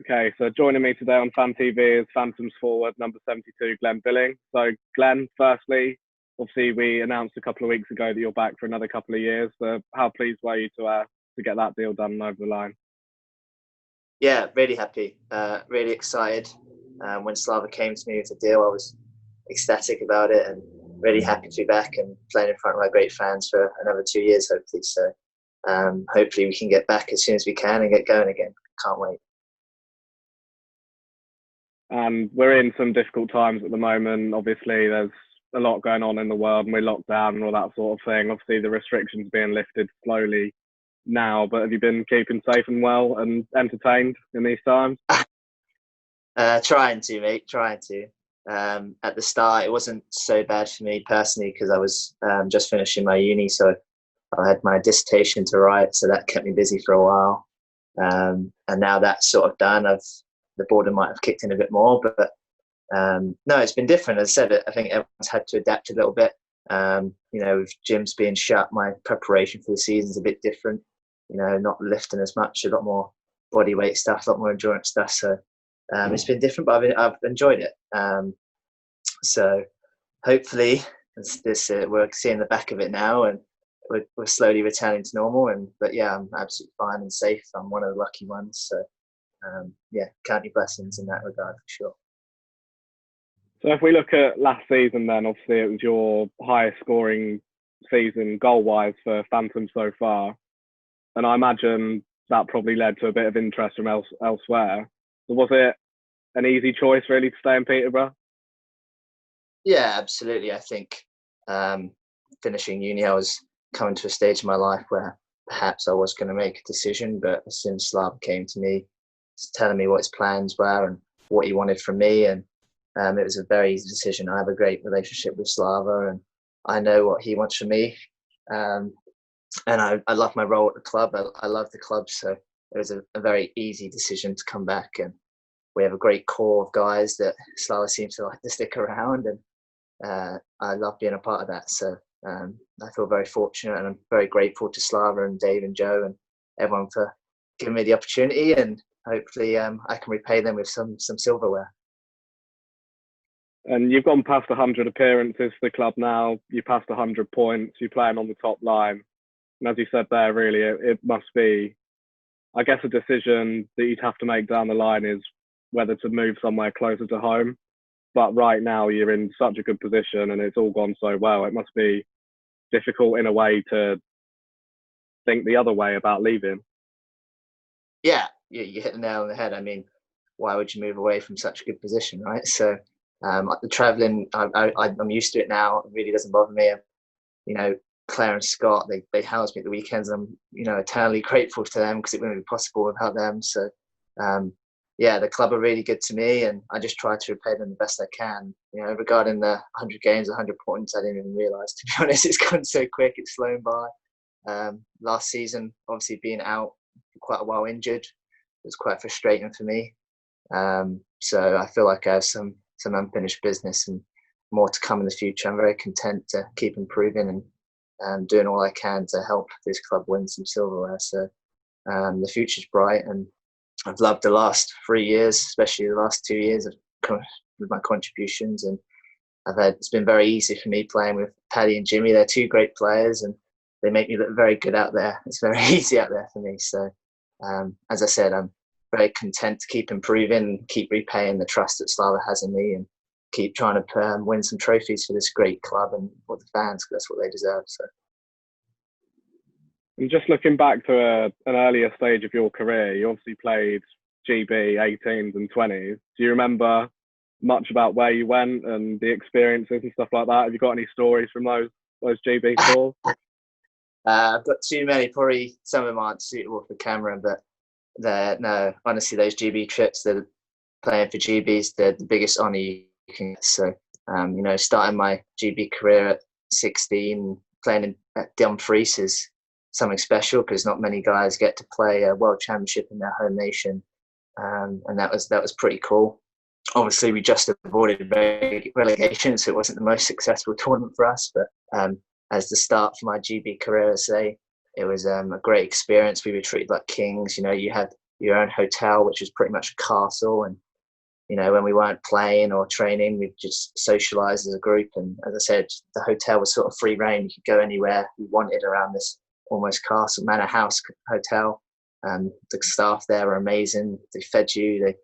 Okay, so joining me today on Fan TV is Phantom's forward number 72, Glenn Billing. So, Glenn, firstly, obviously we announced a couple of weeks ago that you're back for another couple of years. So, how pleased were you to get that deal done over the line? Yeah, really happy, really excited. When Slava came to me with the deal, I was ecstatic about it and really happy to be back and playing in front of our great fans for another 2 years, hopefully. So hopefully we can get back as soon as we can and get going again. Can't wait. And we're in some difficult times at the moment. Obviously, there's a lot going on in the world and we're locked down and all that sort of thing. Obviously, the restrictions being lifted slowly now, but have you been keeping safe and well and entertained in these times? Trying to, mate, trying to. At the start, it wasn't so bad for me personally because I was just finishing my uni, so I had my dissertation to write, so that kept me busy for a while. And now that's sort of done, the boredom might have kicked in a bit more, but no, it's been different. As I said, I think everyone's had to adapt a little bit. With gyms being shut, my preparation for the season is a bit different. Not lifting as much, a lot more body weight stuff, a lot more endurance stuff. So it's been different, but I've enjoyed it. So hopefully we're seeing the back of it now, and we're slowly returning to normal. But yeah, I'm absolutely fine and safe. I'm one of the lucky ones. So yeah, count your blessings in that regard for sure. So if we look at last season, then obviously it was your highest scoring season goal-wise for Phantom so far. And I imagine that probably led to a bit of interest from elsewhere. So was it an easy choice really to stay in Peterborough? Yeah, absolutely. I think finishing uni, I was coming to a stage in my life where perhaps I was going to make a decision, but as soon as Slava came to me, telling me what his plans were and what he wanted from me, and it was a very easy decision. I have a great relationship with Slava, and I know what he wants from me. And I love my role at the club. I love the club, so it was a very easy decision to come back. And we have a great core of guys that Slava seems to like to stick around, and I love being a part of that. So I feel very fortunate, and I'm very grateful to Slava and Dave and Joe and everyone for giving me the opportunity. And hopefully I can repay them with some silverware. And you've gone past 100 appearances for the club now. You passed 100 points. You're playing on the top line. And as you said there, really, it must be, I guess, a decision that you'd have to make down the line is whether to move somewhere closer to home. But right now, you're in such a good position and it's all gone so well. It must be difficult in a way to think the other way about leaving. Yeah, you hit the nail on the head. I mean, why would you move away from such a good position, right? So the travelling, I'm used to it now. It really doesn't bother me. Claire and Scott, they house me at the weekends. I'm, eternally grateful to them because it wouldn't be possible without them. So, yeah, the club are really good to me, and I just try to repay them the best I can. Regarding the 100 games, 100 points, I didn't even realise, to be honest. It's gone so quick, it's flown by. Last season, obviously being out for quite a while injured, it was quite frustrating for me. So I feel like I have some unfinished business and more to come in the future. I'm very content to keep improving and doing all I can to help this club win some silverware. So the future's bright, and I've loved the last 3 years, especially the last 2 years with my contributions. And it's been very easy for me playing with Paddy and Jimmy. They're two great players and they make me look very good out there. It's very easy out there for me. So as I said, I'm very content to keep improving and keep repaying the trust that Slava has in me, and keep trying to win some trophies for this great club and for the fans, because that's what they deserve. So. And just looking back to an earlier stage of your career, you obviously played GB 18s and 20s. Do you remember much about where you went and the experiences and stuff like that? Have you got any stories from those GB tours? I've got too many. Probably some of them aren't suitable for camera, but no, honestly, those GB trips, playing for GB is the biggest honour you can get. So, starting my GB career at 16, playing at Dumfries is something special because not many guys get to play a world championship in their home nation, and that was pretty cool. Obviously, we just avoided relegation, so it wasn't the most successful tournament for us. But as the start for my GB career, it was a great experience. We were treated like kings. You had your own hotel, which was pretty much a castle. And when we weren't playing or training, we'd just socialise as a group. And as I said, the hotel was sort of free reign. You could go anywhere you wanted around this almost castle, manor house hotel. The staff there were amazing. They fed you.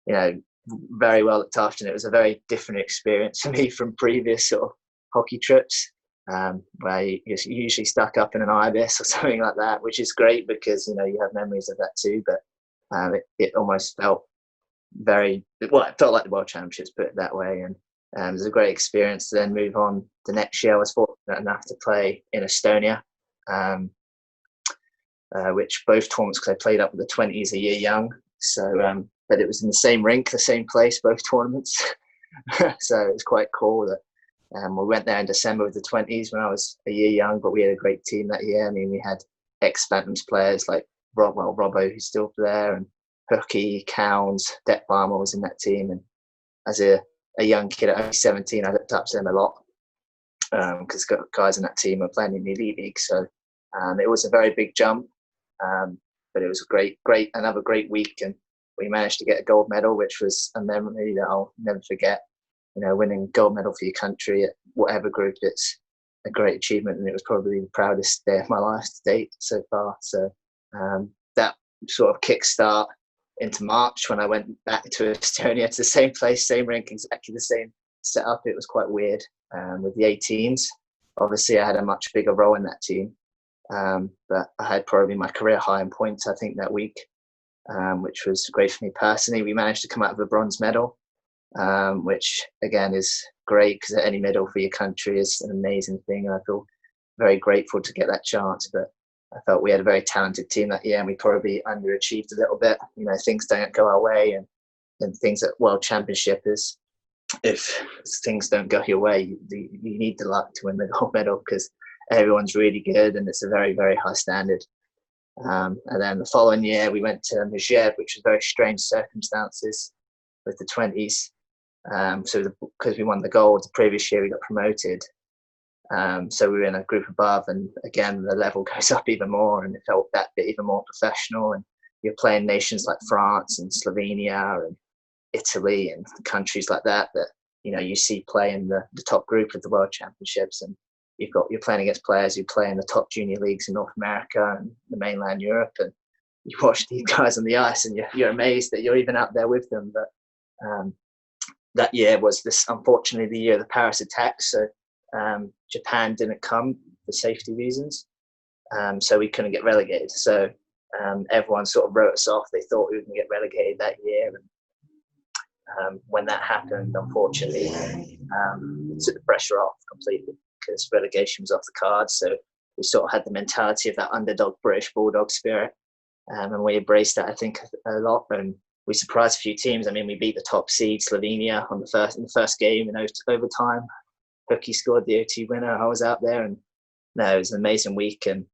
They, very well looked after. And it was a very different experience for me from previous sort of hockey trips, where you're usually stuck up in an ibis or something like that, which is great because, you have memories of that too. But it almost felt it felt like the World Championships, put it that way. And it was a great experience to then move on. The next year I was fortunate enough to play in Estonia, which both tournaments, because I played up with the 20s a year young. So, but it was in the same rink, the same place, both tournaments. So it was quite cool that we went there in December with the 20s when I was a year young, but we had a great team that year. I mean, we had ex-Phantoms players like Robbo, who's still there, and Hookie, Cowns, Detbarmer was in that team. And as a young kid at only 17, I looked up to them a lot because guys in that team were playing in the Elite League. So it was a very big jump, but it was another great week. And we managed to get a gold medal, which was a memory that I'll never forget. Winning gold medal for your country at whatever group, it's a great achievement, and it was probably the proudest day of my life to date so far. So that sort of kickstart into March when I went back to Estonia, to the same place, same rink, exactly the same setup. It was quite weird with the 18s. Obviously, I had a much bigger role in that team, but I had probably my career high in points, I think, that week, which was great for me personally. We managed to come out with a bronze medal, which again is great because any medal for your country is an amazing thing, and I feel very grateful to get that chance. But I felt we had a very talented team that year, and we probably underachieved a little bit. Things don't go our way, and things at World Championship is, if things don't go your way, you need the luck to win the gold medal because everyone's really good and it's a very, very high standard. And then the following year we went to Megève, which was very strange circumstances with the 20s. So because we won the gold the previous year, we got promoted. So we were in a group above, and again the level goes up even more, and it felt that bit even more professional. And you're playing nations like France and Slovenia and Italy and countries like that you see play in the top group of the World Championships, and you're playing against players who play in the top junior leagues in North America and the mainland Europe, and you watch these guys on the ice and you're amazed that you're even out there with them. But that year was unfortunately the year of the Paris attacks, so Japan didn't come for safety reasons, so we couldn't get relegated. So everyone sort of wrote us off. They thought we were going to get relegated that year, and when that happened, unfortunately, it took the pressure off completely because relegation was off the cards. So we sort of had the mentality of that underdog British Bulldog spirit, and we embraced that, I think, a lot. And we surprised a few teams. I mean, we beat the top seed Slovenia in the first game in overtime. Hookie scored the OT winner. I was out there, and no, it was an amazing week. And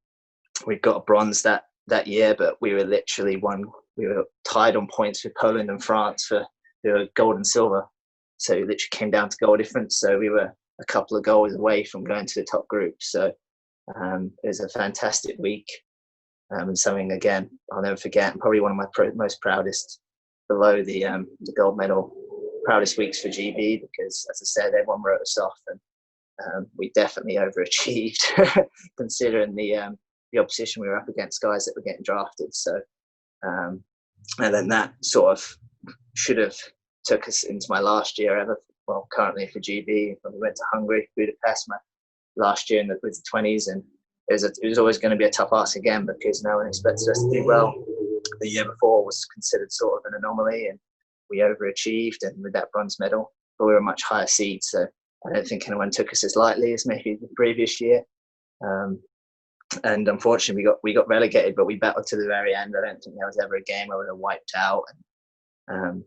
we got a bronze that year, but we were literally we were tied on points with Poland and France for gold and silver. So it literally came down to goal difference. So we were a couple of goals away from going to the top group. So it was a fantastic week, and something, again, I'll never forget, and probably one of my most proudest, below the gold medal, proudest weeks for GB, because, as I said, everyone wrote us off, and we definitely overachieved considering the opposition we were up against, guys that were getting drafted. So and then that sort of should have took us into my last year ever, well, currently for GB, when we went to Hungary, Budapest, my last year with the 20s, and it was always going to be a tough ask again because no one expected us to do well. The year before was considered sort of an anomaly, and we overachieved, and with that bronze medal, but we were a much higher seed, so I don't think anyone took us as lightly as maybe the previous year. And unfortunately, we got relegated, but we battled to the very end. I don't think there was ever a game where we were wiped out. And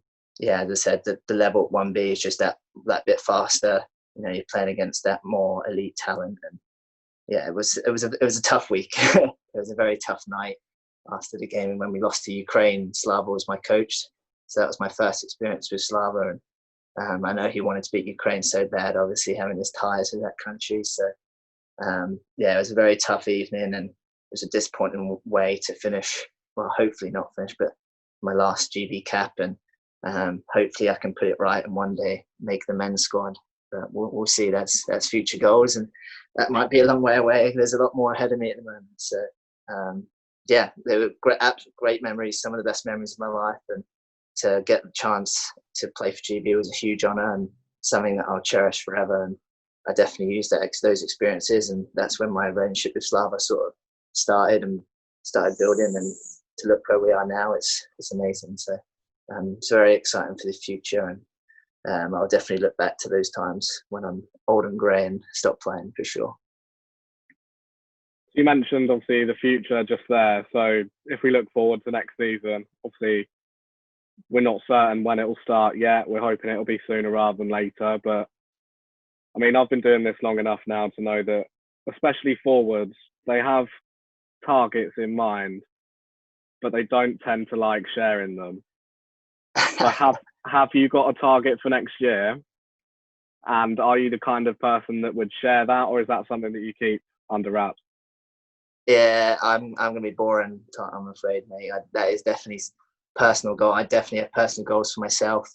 as I said, the level at 1B is just that bit faster. You're playing against that more elite talent, and it was a tough week. It was a very tough night after the game, and when we lost to Ukraine, Slava was my coach, so that was my first experience with Slava, and I know he wanted to beat Ukraine so bad, obviously having his ties with that country. So it was a very tough evening, and it was a disappointing way to finish. Well, hopefully not finish, but my last GB cap, and hopefully I can put it right and one day make the men's squad. But we'll see. That's future goals, and that might be a long way away. There's a lot more ahead of me at the moment. So yeah, they were great memories, some of the best memories of my life, and to get the chance to play for GB was a huge honour and something that I'll cherish forever. And I definitely used those experiences, and that's when my relationship with Slava sort of started building. And to look where we are now, it's amazing. So it's very exciting for the future, and I'll definitely look back to those times when I'm old and grey and stop playing, for sure. You mentioned obviously the future just there. So if we look forward to next season, obviously we're not certain when it will start yet. We're hoping it'll be sooner rather than later. But I mean, I've been doing this long enough now to know that, especially forwards, they have targets in mind, but they don't tend to like sharing them. So have you got a target for next year? And are you the kind of person that would share that, or is that something that you keep under wraps? Yeah, I'm gonna be boring, I'm afraid, mate. That is definitely personal goal. I definitely have personal goals for myself,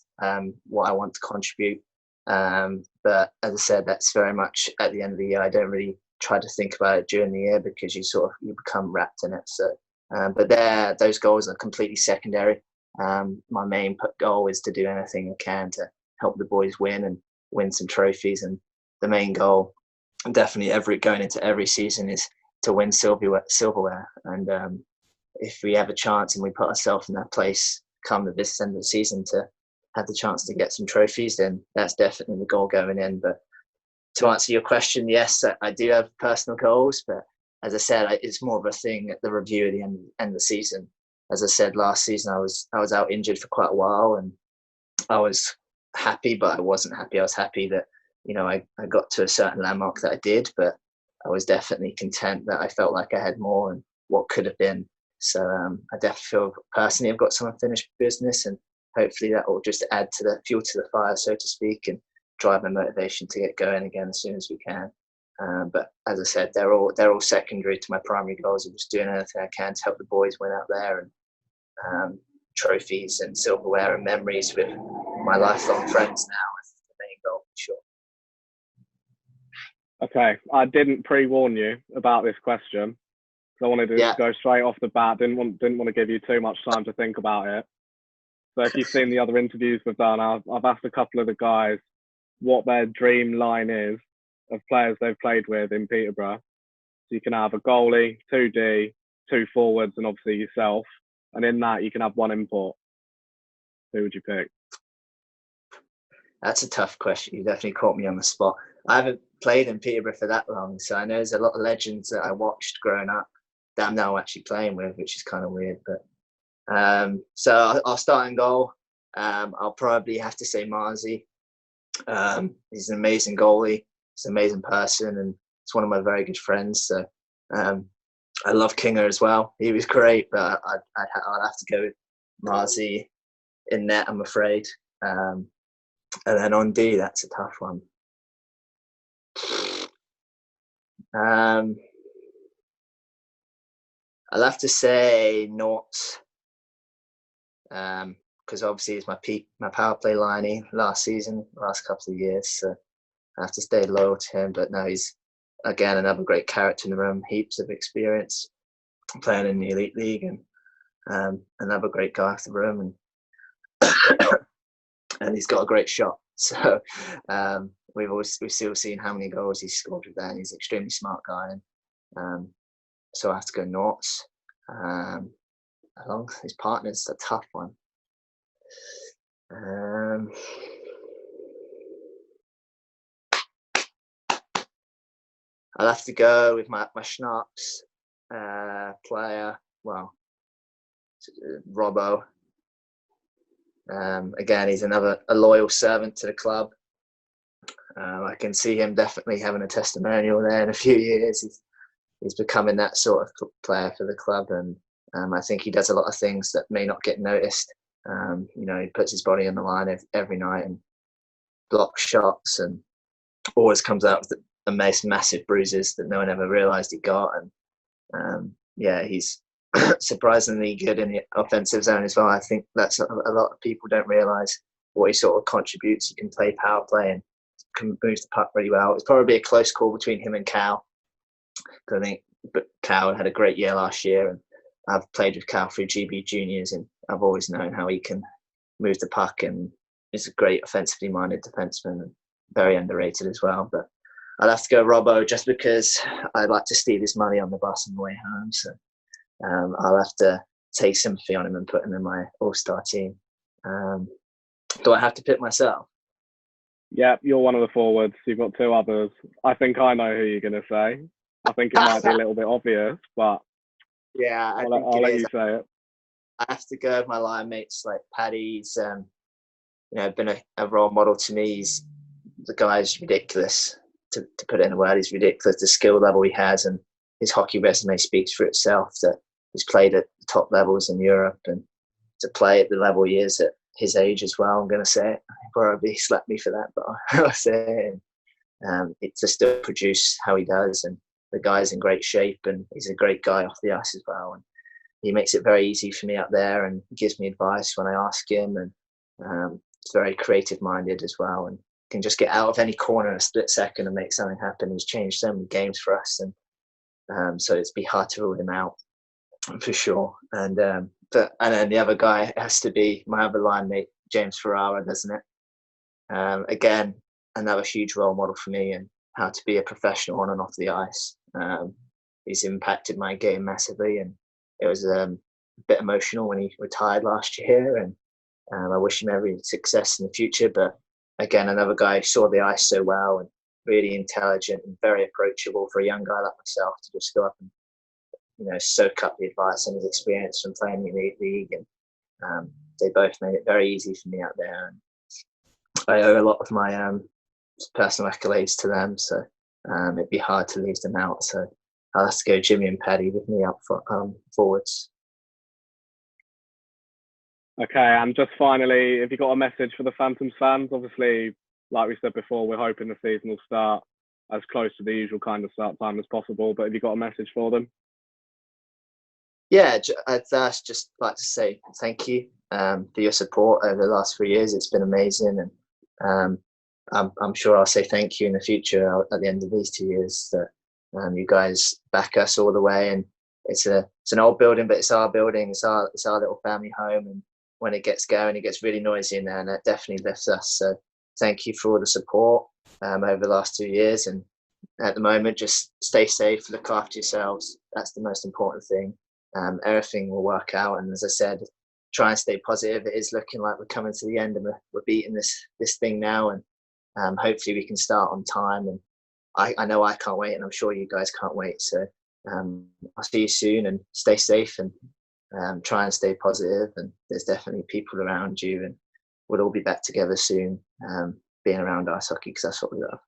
what I want to contribute. But as I said, that's very much at the end of the year. I don't really try to think about it during the year because you become wrapped in it. So, but those goals are completely secondary. My main goal is to do anything I can to help the boys win some trophies. And the main goal, definitely going into every season, is to win silverware. And if we have a chance and we put ourselves in that place come this end of the season to have the chance to get some trophies, then that's definitely the goal going in. But to answer your question, yes, I do have personal goals, but as I said, it's more of a thing at the review at the end of the season. As I said, last season I was out injured for quite a while, and I was happy, but I wasn't happy. I was happy that I got to a certain landmark that I did, but I was definitely content that I felt like I had more and what could have been. So I definitely feel personally I've got some unfinished business, and hopefully that will just add to the fuel to the fire, so to speak, and drive my motivation to get going again as soon as we can. But as I said, they're all secondary to my primary goals of just doing anything I can to help the boys win out there, and trophies and silverware and memories with my lifelong friends now is the main goal, for sure. Okay, I didn't pre-warn you about this question, so I wanted to go straight off the bat. Didn't want to give you too much time to think about it. So if you've seen the other interviews we've done, I've asked a couple of the guys what their dream line is of players they've played with in Peterborough. So you can have a goalie, 2D, 2 forwards, and obviously yourself. And in that, you can have 1 import. Who would you pick? That's a tough question. You definitely caught me on the spot. I haven't played in Peterborough for that long, so I know there's a lot of legends that I watched growing up that I'm now actually playing with, which is kind of weird. But so I'll start in goal. I'll probably have to say Marzi. He's an amazing goalie. He's an amazing person, and he's one of my very good friends. So I love Kinger as well. He was great, but I'd have to go with Marzi in net, I'm afraid. And then on D, that's a tough one. I'll have to say Noughts, because obviously it's my power play liney last couple of years, so I have to stay loyal to him. But no, he's again another great character in the room, heaps of experience playing in the Elite League, and another great guy off the room, and he's got a great shot. So we've still seen how many goals he's scored with that, and he's an extremely smart guy. And so I have to go Noughts. Along his partner's a tough one. I'll have to go with my Schnapps player. Well, Robbo. Again, he's a loyal servant to the club. I can see him definitely having a testimonial there in a few years. He's becoming that sort of player for the club, and I think he does a lot of things that may not get noticed. He puts his body on the line every night and blocks shots, and always comes out with the most massive bruises that no one ever realised he got. And he's surprisingly good in the offensive zone as well. I think that's a lot of people don't realise what he sort of contributes. He can play power play and can move the puck really well. It's probably a close call between him and Cal. I think, but Cal had a great year last year, and I've played with Cal through GB juniors, and I've always known how he can move the puck, and is a great offensively minded defenseman, and very underrated as well. But I'd have to go Robbo just because I'd like to steal his money on the bus on the way home. So I'll have to take sympathy on him and put him in my all-star team. Do I have to pick myself? Yeah, you're one of the forwards. You've got two others. I think I know who you're going to say. I think it might be a little bit obvious, but yeah, I'll let you say it. I have to go with my line mates like Paddy's. Been a role model to me. The guy's ridiculous. To put it in a word, he's ridiculous. The skill level he has and his hockey resume speaks for itself. That he's played at the top levels in Europe, and to play at the level he is at his age as well. I'm going to say it. He probably slapped me for that, but I'll say it. It to still produce how he does, and the guy's in great shape, and he's a great guy off the ice as well. And he makes it very easy for me up there, and gives me advice when I ask him, and he's very creative minded as well, and can just get out of any corner in a split second and make something happen. He's changed so many games for us, and so it'd be hard to rule him out for sure. And then the other guy has to be my other line mate, James Ferrara, doesn't it? Again, another huge role model for me and how to be a professional on and off the ice. He's impacted my game massively, and it was a bit emotional when he retired last year, and I wish him every success in the future. But again, another guy who saw the ice so well, and really intelligent and very approachable for a young guy like myself to just go up and soak up the advice and his experience from playing in the league. And they both made it very easy for me out there, and I owe a lot of my personal accolades to them, so it'd be hard to leave them out. So I'll have to go Jimmy and Paddy with me up for forwards. Okay, and just finally, have you got a message for the Phantoms fans? Obviously, like we said before, we're hoping the season will start as close to the usual kind of start time as possible, but have you got a message for them? Yeah, I'd just like to say thank you for your support over the last 3 years. It's been amazing, and I'm sure I'll say thank you in the future at the end of these 2 years that you guys back us all the way. And it's an old building, but it's our building. It's our little family home. And when it gets going, it gets really noisy in there, and it definitely lifts us. So thank you for all the support over the last 2 years. And at the moment, just stay safe, look after yourselves. That's the most important thing. Everything will work out. And as I said, try and stay positive. It is looking like we're coming to the end, and we're beating this thing now. And hopefully we can start on time. And I know I can't wait, and I'm sure you guys can't wait. So I'll see you soon, and stay safe, and try and stay positive. And there's definitely people around you, and we'll all be back together soon, being around ice hockey, because that's what we love.